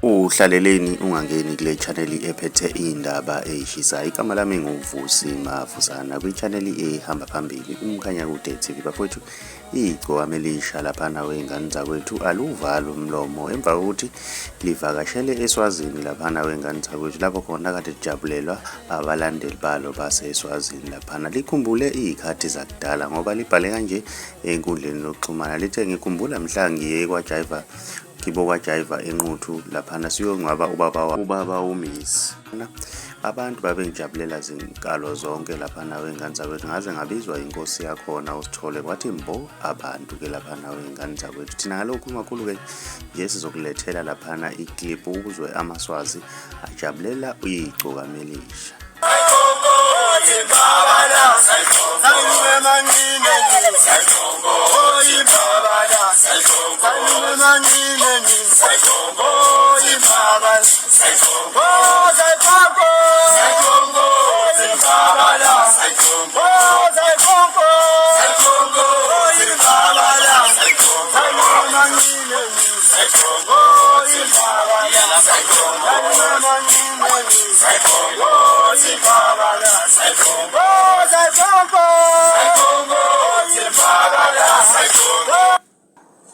Uhlaleleni ungangeni kule channel ephethe indaba ezishisayo. Igama lami nguVusi Mavusana kwi-channel ehamba phambili umkhanya kude TV. Bafowethu, igcokama elisha laphana wengane zakwethu aluvalo umlomo emva kokuthi livakashele eSwazini laphana wengane zakwethu, lapho khona kade lijabulelwa abalandeli balo base eSwazini laphana. Likhumbule izikhathi zakudala ngoba libhale kanje enkundleni yokuxhumana lithe, ngikhumbula mhla ngiye kwaJaiva kwaJaiva enquthu laphana siyongcwaba ubaba uMiss. Abantu babengijabulela zinkalo zonke laphana wengane zakwethu, ngaze ngabizwa inkosi yakhona uSithole, kwathi mbo abantu ke laphana wengane zakwethu. Thina ngalokhu makhulu ke nje sizokulethela laphana iclip ukuzwe amaswazi ajabulela igcokama elisha.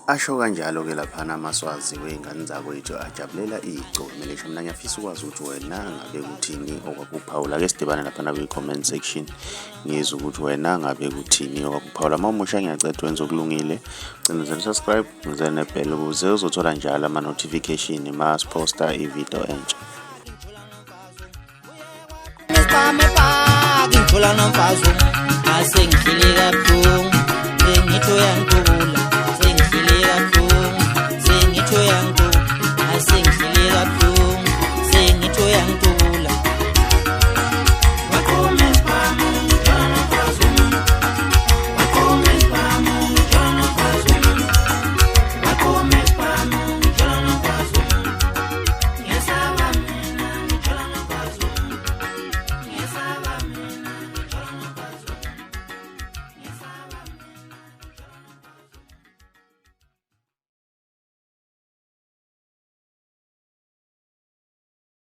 Asho kanjalo ke laphana amaswazi wengane zakwethu ajabulela igcokama elisha. Mina ngiyafisa ukwazi ukuthi wena ngabe kuthini okwakuphawula. Ake sidibane laphana kwi-comment section ngizwe ukuthi wena ngabe kuthini okwakuphawula. Uma umusha ngiyacela wenze okulungile, ugcine subscribe ngizele nebell ukuze uzothola njalo ama-notification uma siposta ivideo entsha. Ngithola nomfazo asengihlile kabuhlungu, ngithoya ngikubula sengihlile kabuhlungu.